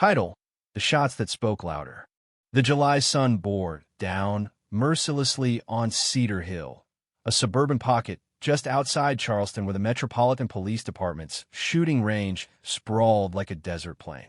Title: The Shots That Spoke Louder. The July sun bore down mercilessly on Cedar Hill, a suburban pocket just outside Charleston where the Metropolitan Police Department's shooting range sprawled like a desert plain.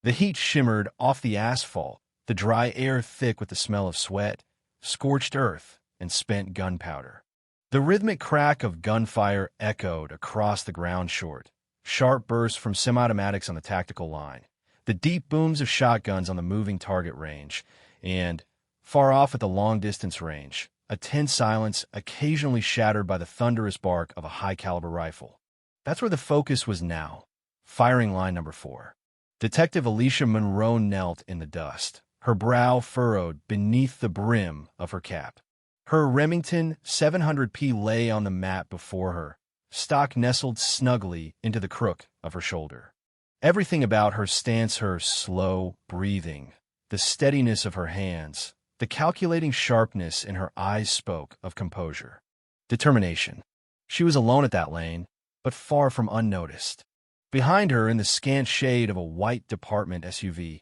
The heat shimmered off the asphalt, the dry air thick with the smell of sweat, scorched earth, and spent gunpowder. The rhythmic crack of gunfire echoed across the ground short, sharp bursts from semi-automatics on the tactical line, the deep booms of shotguns on the moving target range, and, far off at the long-distance range, a tense silence occasionally shattered by the thunderous bark of a high-caliber rifle. That's where the focus was now, firing line number 4. Detective Alicia Monroe knelt in the dust, her brow furrowed beneath the brim of her cap. Her Remington 700P lay on the mat before her, stock nestled snugly into the crook of her shoulder. Everything about her stance, her slow breathing, the steadiness of her hands, the calculating sharpness in her eyes spoke of composure. Determination. She was alone at that lane, but far from unnoticed. Behind her, in the scant shade of a white department SUV,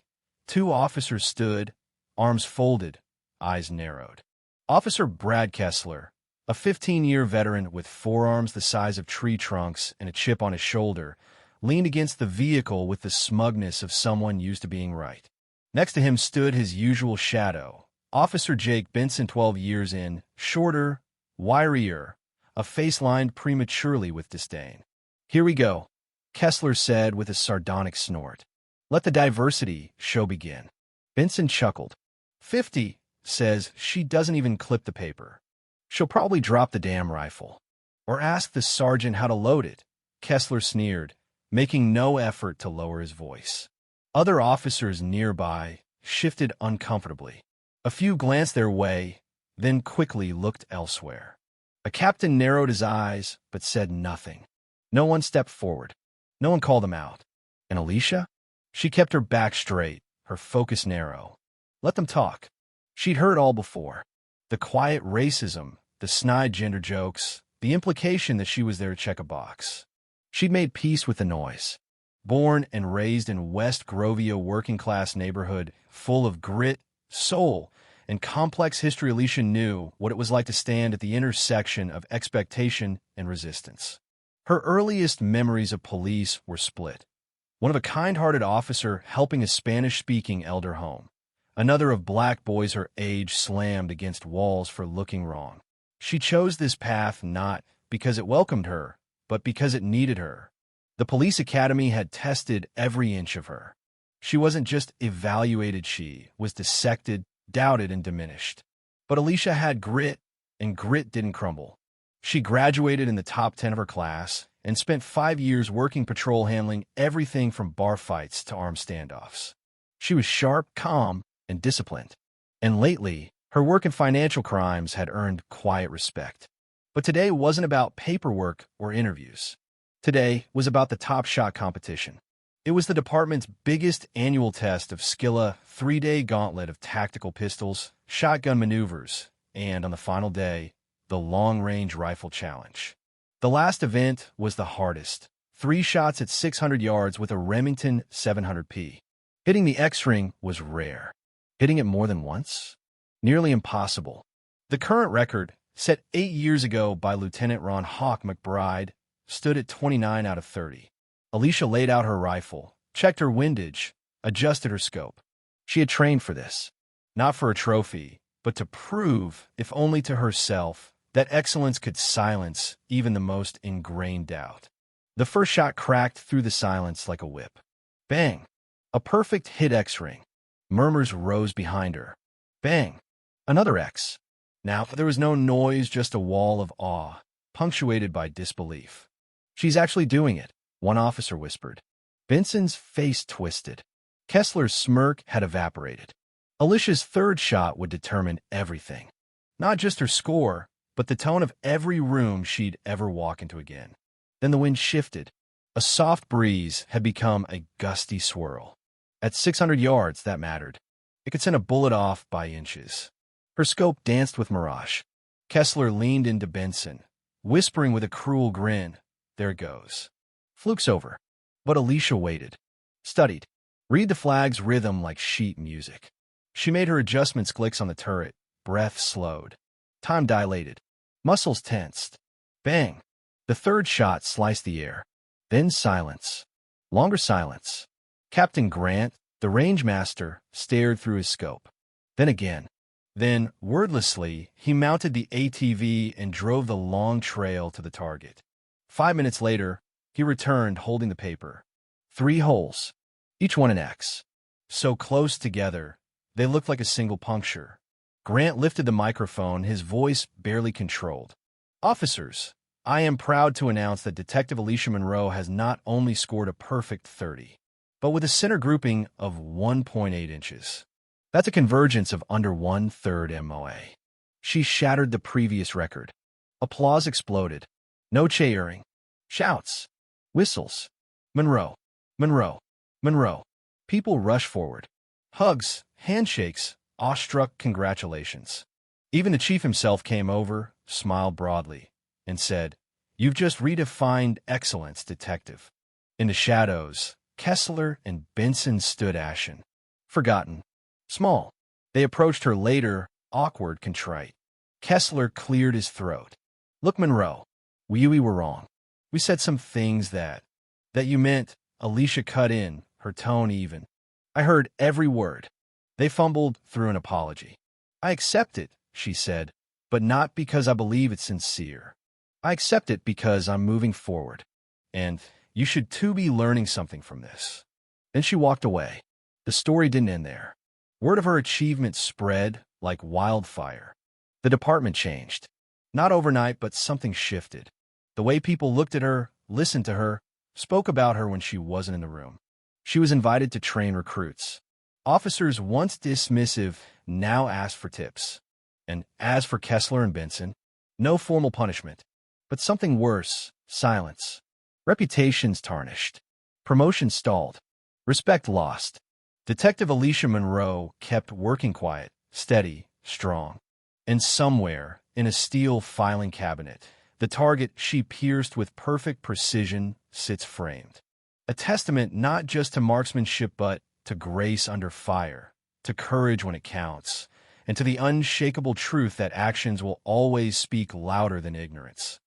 2 officers stood, arms folded, eyes narrowed. Officer Brad Kessler, a 15-year veteran with forearms the size of tree trunks and a chip on his shoulder, leaned against the vehicle with the smugness of someone used to being right. Next to him stood his usual shadow, Officer Jake Benson, 12 years in, shorter, wirier, a face lined prematurely with disdain. "Here we go," Kessler said with a sardonic snort. "Let the diversity show begin." Benson chuckled. 50 says she doesn't even clip the paper. She'll probably drop the damn rifle. Or ask the sergeant how to load it, Kessler sneered, making no effort to lower his voice. Other officers nearby shifted uncomfortably. A few glanced their way, then quickly looked elsewhere. A captain narrowed his eyes, but said nothing. No one stepped forward. No one called them out. And Alicia? She kept her back straight, her focus narrow. Let them talk. She'd heard all before. The quiet racism, the snide gender jokes, the implication that she was there to check a box. She'd made peace with the noise. Born and raised in West Grovia working-class neighborhood, full of grit, soul, and complex history, Alicia knew what it was like to stand at the intersection of expectation and resistance. Her earliest memories of police were split. One of a kind-hearted officer helping a Spanish-speaking elder home. Another of black boys her age slammed against walls for looking wrong. She chose this path not because it welcomed her, but because it needed her. The police academy had tested every inch of her. She wasn't just evaluated, she was dissected, doubted, and diminished. But Alicia had grit, and grit didn't crumble. She graduated in the top 10 of her class and spent 5 years working patrol handling everything from bar fights to armed standoffs. She was sharp, calm, and disciplined. And lately, her work in financial crimes had earned quiet respect. But today wasn't about paperwork or interviews. Today was about the Top Shot competition. It was the department's biggest annual test of skill, a 3-day gauntlet of tactical pistols, shotgun maneuvers, and, on the final day, the long-range rifle challenge. The last event was the hardest. 3 shots at 600 yards with a Remington 700P. Hitting the X-ring was rare. Hitting it more than once? Nearly impossible. The current record, set 8 years ago by Lieutenant Ron Hawk McBride, stood at 29 out of 30. Alicia laid out her rifle, checked her windage, adjusted her scope. She had trained for this. Not for a trophy, but to prove, if only to herself, that excellence could silence even the most ingrained doubt. The first shot cracked through the silence like a whip. Bang! A perfect hit X-ring. Murmurs rose behind her. Bang! Another X. Now there was no noise, just a wall of awe, punctuated by disbelief. "She's actually doing it," one officer whispered. Benson's face twisted. Kessler's smirk had evaporated. Alicia's third shot would determine everything. Not just her score, but the tone of every room she'd ever walk into again. Then the wind shifted. A soft breeze had become a gusty swirl. At 600 yards, that mattered. It could send a bullet off by inches. Her scope danced with mirage. Kessler leaned into Benson, whispering with a cruel grin, "There it goes. Fluke's over." But Alicia waited, studied. Read the flag's rhythm like sheet music. She made her adjustments clicks on the turret, breath slowed. Time dilated. Muscles tensed. Bang! The third shot sliced the air. Then silence. Longer silence. Captain Grant, the rangemaster, stared through his scope. Then again. Then, wordlessly, he mounted the ATV and drove the long trail to the target. 5 minutes later, he returned holding the paper. 3 holes. Each one an X. So close together, they looked like a single puncture. Grant lifted the microphone, his voice barely controlled. Officers, I am proud to announce that Detective Alicia Monroe has not only scored a perfect 30, but with a center grouping of 1.8 inches. That's a convergence of under 1/3 MOA. She shattered the previous record. Applause exploded. No cheering. Shouts. Whistles. Monroe. Monroe. Monroe. People rushed forward. Hugs, handshakes, awestruck congratulations. Even the chief himself came over, smiled broadly, and said, "You've just redefined excellence, detective." In the shadows, Kessler and Benson stood ashen. Forgotten. Small. They approached her later, awkward, contrite. Kessler cleared his throat. "Look, Monroe, we were wrong. We said some things that you meant." Alicia cut in, her tone even. "I heard every word." They fumbled through an apology. "I accept it," she said, "but not because I believe it's sincere. I accept it because I'm moving forward. And you should too be learning something from this." Then she walked away. The story didn't end there. Word of her achievement spread like wildfire. The department changed. Not overnight, but something shifted. The way people looked at her, listened to her, spoke about her when she wasn't in the room. She was invited to train recruits. Officers once dismissive now asked for tips. And as for Kessler and Benson, no formal punishment, but something worse, silence. Reputations tarnished. Promotion stalled. Respect lost. Detective Alicia Monroe kept working quiet, steady, strong. And somewhere, in a steel filing cabinet, the target she pierced with perfect precision sits framed. A testament not just to marksmanship but to grace under fire, to courage when it counts, and to the unshakable truth that actions will always speak louder than ignorance.